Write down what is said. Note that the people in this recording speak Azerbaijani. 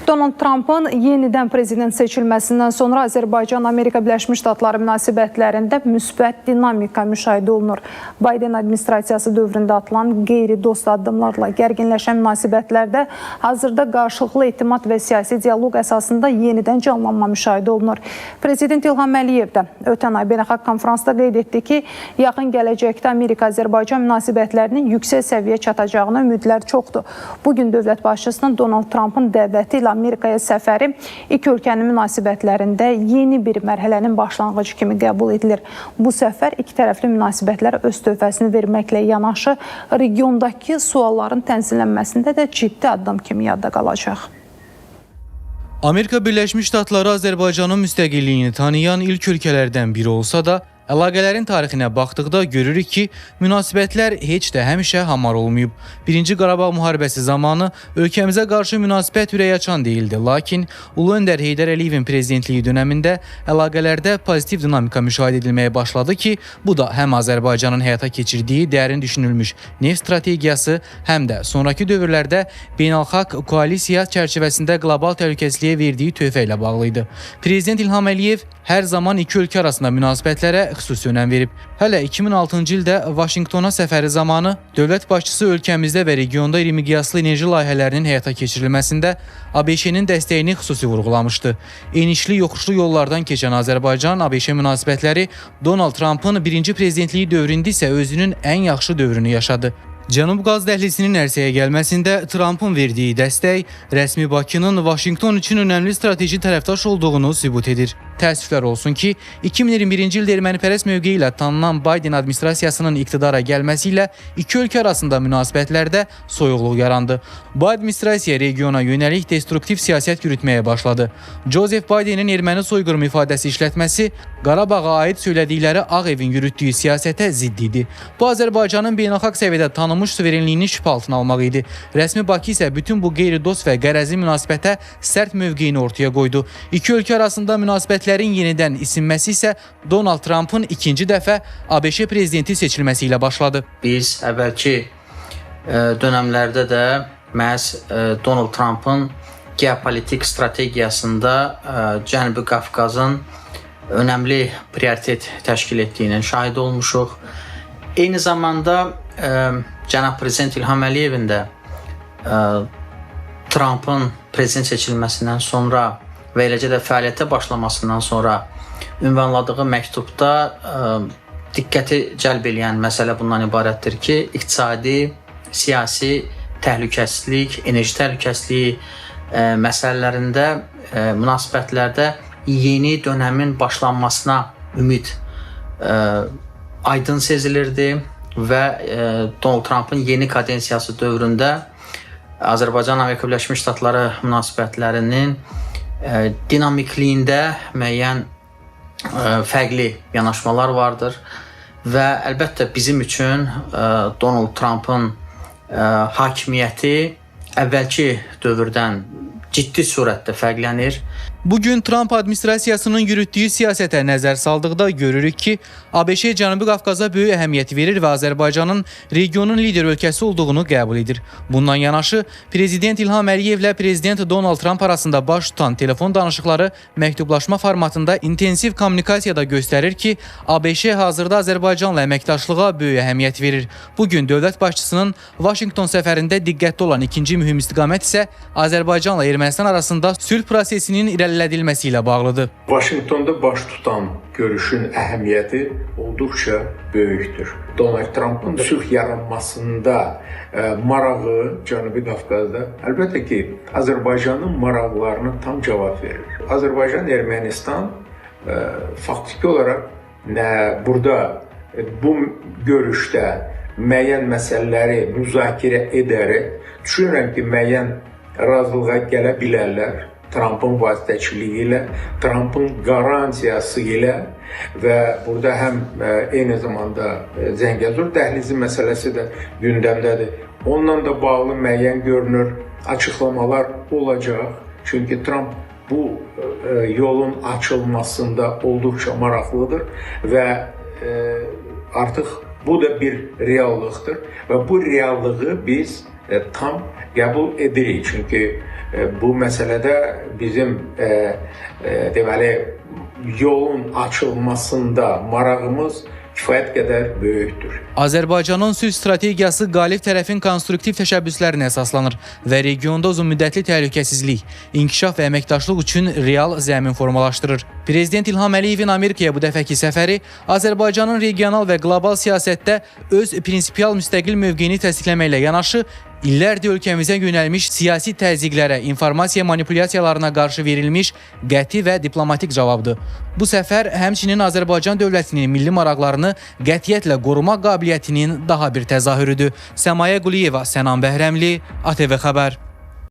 Donald Trumpın yenidən prezident seçilməsindən sonra Azərbaycan-Amerika Birləşmiş Ştatları münasibətlərində müsbət dinamika müşahidə olunur. Biden administrasiyası dövründə atılan qeyri-dost addımlarla gərginləşən münasibətlərdə hazırda qarşılıqlı etimad və siyasi dialoq əsasında yenidən canlanma müşahidə olunur. Prezident İlham Əliyev də ötən ay beynəlxalq konferansda qeyd etdi ki, yaxın gələcəkdə Amerika-Azərbaycan münasibətlərinin yüksək səviyyə çatacağına ümidlər çoxdur. Bugün dövlət başçısının Donald Trumpın dəvəti ilə Amerikaya səfəri iki ölkənin münasibətlərində yeni bir mərhələnin başlanğıcı kimi qəbul edilir. Bu səfər iki tərəfli münasibətlərə öz töhfəsini verməklə yanaşı, regiondakı sualların tənzimlənməsində də ciddi addım kimi yadda qalacaq. Amerika Birləşmiş Ştatları Azərbaycanın müstəqilliyini tanıyan ilk ölkələrdən biri olsa da, əlaqələrin tarixinə baxdıqda görürük ki, münasibətlər heç də həmişə hamar olmayıb. Birinci Qarabağ müharibəsi zamanı ölkəmizə qarşı münasibət ürəkaçan deyildi. Lakin Ulu Öndər Heydər Əliyevin prezidentliyi dönəmində əlaqələrdə pozitiv dinamika müşahidə edilməyə başladı ki, bu da həm Azərbaycanın həyata keçirdiyi dərin düşünülmüş neft strategiyası, həm də sonrakı dövrlərdə beynəlxalq koalisiya çərçivəsində qlobal təhlükəsizliyə verdiyi töhfə ilə bağlı idi. Prezident İlham Əliyev hər zaman iki ölkə arasında münasibətlərə xüsusi önəm verib. Hələ 2006-cı ildə Vaşinqtona səfəri zamanı dövlət başçısı ölkəmizdə və regionda iri miqyaslı enerji layihələrinin həyata keçirilməsində ABŞ-nin dəstəyini xüsusi vurğulamışdı. Enişli yoxuşlu yollardan keçən Azərbaycan-ABŞ münasibətləri Donald Trumpın birinci prezidentliyi dövründə isə özünün ən yaxşı dövrünü yaşadı. Cənub qaz dəhlizinin ərsəyə gəlməsində Trumpın verdiyi dəstək rəsmi Bakının Vaşinqton üçün önəmli strateji tərəfdaş olduğunu sübut edir. Təəssüflər olsun ki, 2021-ci ildə ermənipərəst mövqeyi ilə tanınan Biden administrasiyasının iqtidara gəlməsi ilə iki ölkə arasında münasibətlərdə soyuqluq yarandı. Bu administrasiya regiona yönəlik destruktiv siyasət yürütməyə başladı. Joseph Bidenin erməni soyqırımı ifadəsi işlətməsi Qarabağa aid söylədikləri Ağ Evin yürütdüyü siyasətə zidd idi. Bu Azərbaycanın beynəlxalq səviyyədə tanınmış suverenliyini şübhə altına almaq idi. Rəsmi Bakı isə bütün bu qeyri-dost və qərəzli münasibətə sərt mövqeyini ortaya qoydu. İki ölkə arasında münasibətlərin yenidən isinməsi isə Donald Trumpın ikinci dəfə ABŞ prezidenti seçilməsi ilə başladı. Biz əvvəlki dönəmlərdə də məhz Donald Trumpın geopolitik strategiyasında Cənubi Qafqazın önəmli prioritet təşkil etdiyinin şahid olmuşuq. Eyni zamanda Cənab Prezident İlham Əliyevin də Trumpın prezident seçilməsindən sonra və eləcə də fəaliyyətə başlamasından sonra ünvanladığı məktubda diqqəti cəlb edən məsələ bundan ibarətdir ki, iqtisadi, siyasi təhlükəsizlik, enerji təhlükəsizliyi məsələlərində, münasibətlərdə yeni dönəmin başlanmasına ümid aydın sezilirdi və Donald Trumpın yeni kadensiyası dövründə Azərbaycan-Amerika Birləşmiş Ştatları münasibətlərinin dinamikliyində müəyyən fərqli yanaşmalar vardır və əlbəttə bizim üçün Donald Trumpın hakimiyyəti əvvəlki dövrdən ciddi surətdə fərqlənir. Bugün Trump administrasiyasının yürütdüyü siyasətə nəzər saldıqda görürük ki, ABŞ Cənubi Qafqaza böyük əhəmiyyət verir və Azərbaycanın regionun lider ölkəsi olduğunu qəbul edir. Bundan yanaşı, Prezident İlham Əliyevlə Prezident Donald Trump arasında baş tutan telefon danışıqları məktublaşma formatında intensiv kommunikasiyada göstərir ki, ABŞ hazırda Azərbaycanla əməkdaşlığa böyük əhəmiyyət verir. Bugün dövlət başçısının Vaşinqton səfərində diqqətli olan ikinci mühüm istiqamət isə Azərbaycanla Ermənistan arasında sülh prosesinin irəlilədilməsi ilə bağlıdır. Vaşinqtonda baş tutan görüşün əhəmiyyəti olduqca böyükdür. Donald Trumpın sülh yaranmasında marağı Cənubi Qafqazda əlbəttə ki, Azərbaycanın maraqlarına tam cavab verir. Azərbaycan, Ermənistan faktiki olaraq burada bu görüşdə müəyyən məsələləri müzakirə edərək düşünürəm ki, müəyyən razılığa gələ bilərlər. Trumpın vasitəçiliyi ilə, Trumpın qarantiyası ilə və burada həm eyni zamanda Zəngəzur dəhlizi məsələsi də gündəmdədir. Onunla da bağlı müəyyən görünür açıqlamalar olacaq. Çünki Trump bu yolun açılmasında olduqca maraqlıdır və artıq bu da bir reallıqdır və bu reallığı biz tam qəbul edirik. Çünki bu məsələdə bizim deməli yolun açılmasında marağımız kifayət qədər böyükdür. Azərbaycanın sülh strategiyası qalib tərəfin konstruktiv təşəbbüslərinə əsaslanır və regionda uzunmüddətli təhlükəsizlik, inkişaf və əməkdaşlıq üçün real zəmin formalaşdırır. Prezident İlham Əliyevin Amerikaya bu dəfəki səfəri Azərbaycanın regional və qlobal siyasətdə öz prinsipial müstəqil mövqeyini təsdiqləməklə yanaşı, illərdir ölkəmizə yönəlmiş siyasi təzyiqlərə, informasiya manipulyasiyalarına qarşı verilmiş qəti və diplomatik cavabdır. Bu səfər həmçinin Azərbaycan dövlətinin milli maraqlarını qətiyyətlə qorumaq qabiliyyətinin daha bir təzahürüdür. Səmaya Quliyeva, Sənan Bəhrəmli, ATV Xəbər.